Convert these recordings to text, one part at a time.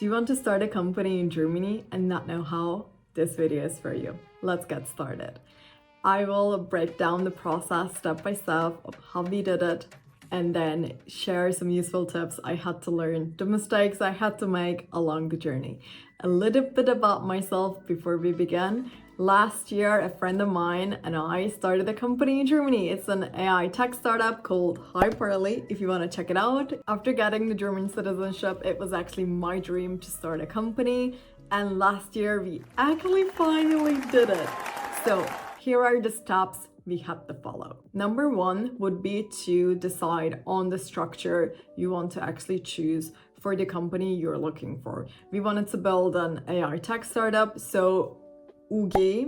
Do you want to start a company in Germany and not know how? This video is for you. Let's get started. I will break down the process step by step of how we did it and then share some useful tips I had to learn, the mistakes I had to make along the journey. A little bit about myself before we begin. Last year, a friend of mine and I started a company in Germany. It's an AI tech startup called Hyperly, if you want to check it out. After getting the German citizenship, it was actually my dream to start a company. And last year, we actually finally did it. So here are the steps we had to follow. Number one would be to decide on the structure you want to actually choose for the company you're looking for. We wanted to build an AI tech startup, so UG,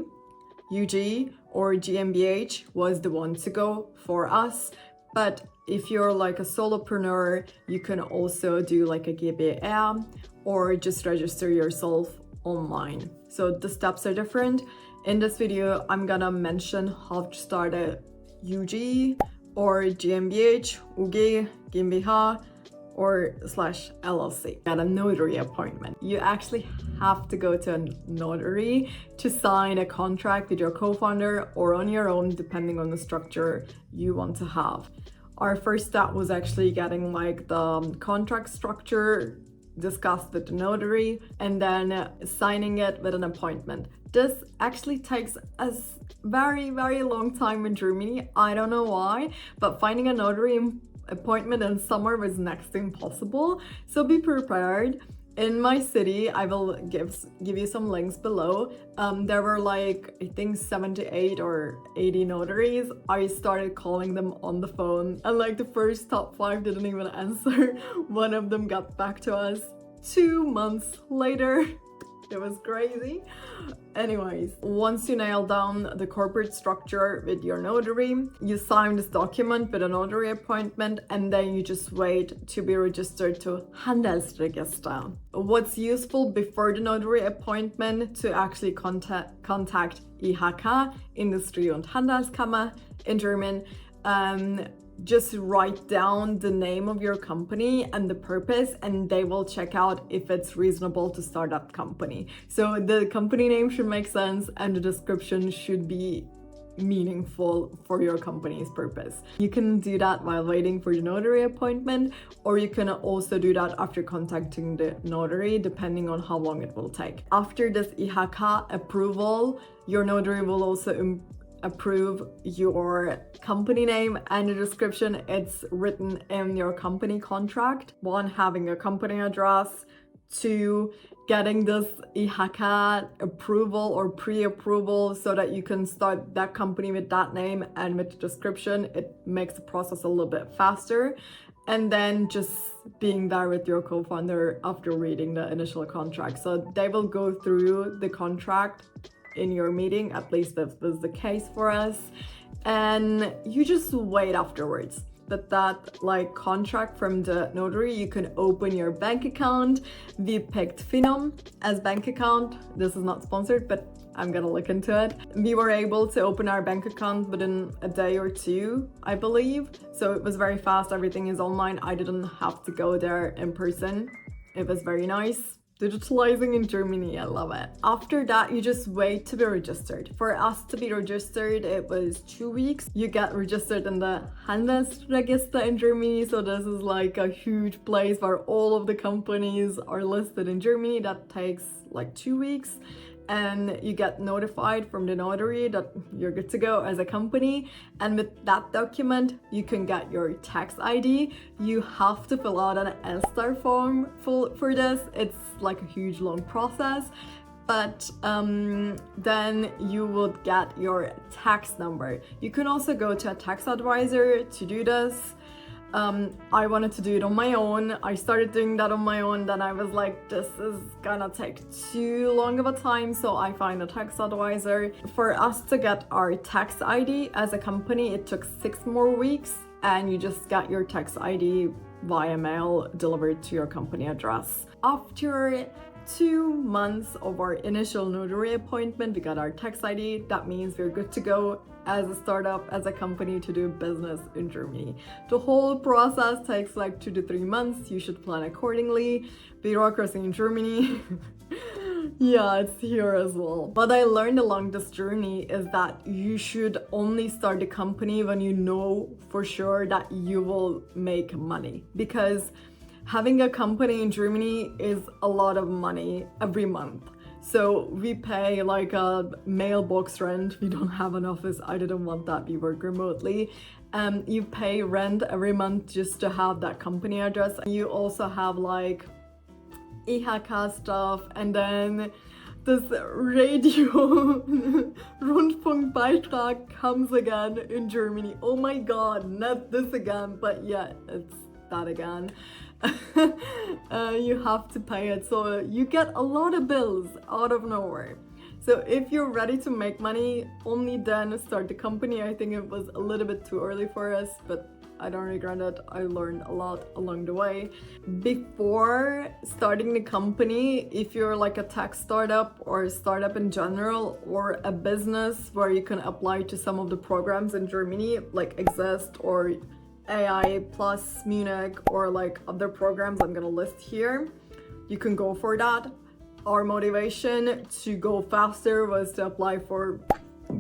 UG or GmbH was the one to go for us. But if you're like a solopreneur, you can also do like a GmbH or just register yourself online. So the steps are different. In this video, I'm gonna mention how to start a UG or GmbH, UG, GmbH, or /LLC. Get a notary appointment. You actually have to go to a notary to sign a contract with your co-founder or on your own, depending on the structure you want to have. Our first step was actually getting like the contract structure discussed with the notary and then signing it with an appointment. This actually takes a very, very long time in Germany. I don't know why, but finding a notary appointment in summer was next to impossible. So be prepared. In my city, I will give you some links below. There were like, I think 78 or 80 notaries. I started calling them on the phone and like the first top 5 didn't even answer. One of them got back to us 2 months later. It was crazy. Anyways, once you nail down the corporate structure with your notary, you sign this document with a notary appointment and then you just wait to be registered to Handelsregister. What's useful before the notary appointment to actually contact IHK, Industrie- und Handelskammer in German, just write down the name of your company and the purpose and they will check out if it's reasonable to start that company. So the company name should make sense and the description should be meaningful for your company's purpose. You can do that while waiting for the notary appointment, or you can also do that after contacting the notary, depending on how long it will take. After this IHK approval, your notary will also approve your company name and the description. It's written in your company contract. 1, having a company address. 2, getting this IHK approval or pre-approval so that you can start that company with that name and with the description. It makes the process a little bit faster. And then just being there with your co-founder after reading the initial contract. So they will go through the contract in your meeting, at least that was the case for us, and you just wait afterwards. But that like contract from the notary, you can open your bank account. We picked Finom as bank account. This is not sponsored, but I'm gonna look into it. We were able to open our bank account within a day or 2, I believe. So it was very fast, everything is online. I didn't have to go there in person. It was very nice. Digitalizing in Germany, I love it. After that, you just wait to be registered. For us to be registered, it was 2 weeks. You get registered in the Handelsregister in Germany. So this is like a huge place where all of the companies are listed in Germany. That takes like 2 weeks. And you get notified from the notary that you're good to go as a company. And with that document, you can get your tax ID. You have to fill out an L-star form for this. It's like a huge long process. But then you would get your tax number. You can also go to a tax advisor to do this. I wanted to do it on my own. I started doing that on my own. Then I was like, this is gonna take too long of a time. So I find a tax advisor. For us to get our tax ID as a company, it took 6 more weeks. And you just got your tax ID via mail delivered to your company address. After 2 months of our initial notary appointment, we got our tax ID. That means we're good to go as a startup, as a company to do business in Germany. The whole process takes like 2 to 3 months. You should plan accordingly. Bureaucracy in Germany. Yeah, it's here as well. What I learned along this journey is that you should only start a company when you know for sure that you will make money, because having a company in Germany is a lot of money every month. So we pay like a mailbox rent. We don't have an office. I didn't want that. We work remotely. You pay rent every month just to have that company address. You also have like IHK stuff, and then this radio Rundfunkbeitrag comes again in Germany. Oh my god, not this again, but yeah, it's that again. You have to pay it, so you get a lot of bills out of nowhere. So if you're ready to make money, only then start the company. I think it was a little bit too early for us, but I don't regret it. I learned a lot along the way. Before starting the company, if you're like a tech startup or a startup in general, or a business where you can apply to some of the programs in Germany like Exist or AI Plus Munich, or like other programs I'm gonna list here, you can go for that. Our motivation to go faster was to apply for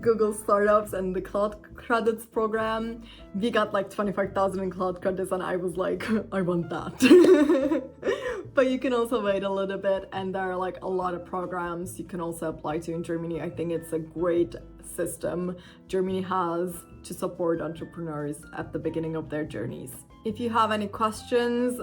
Google Startups and the Cloud Credits program. We got like 25,000 in Cloud Credits, and I was like, I want that. But you can also wait a little bit, and there are like a lot of programs you can also apply to in Germany. I think it's a great system Germany has to support entrepreneurs at the beginning of their journeys. If you have any questions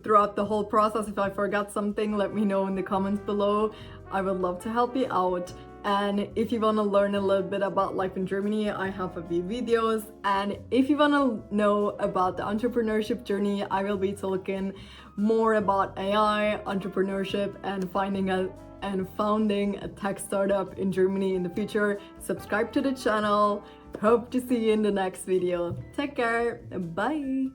throughout the whole process, if I forgot something, let me know in the comments below. I would love to help you out. And if you want to learn a little bit about life in Germany, I have a few videos. And if you want to know about the entrepreneurship journey, I will be talking more about AI, entrepreneurship, and founding a tech startup in Germany in the future. Subscribe to the channel. Hope to see you in the next video. Take care. Bye.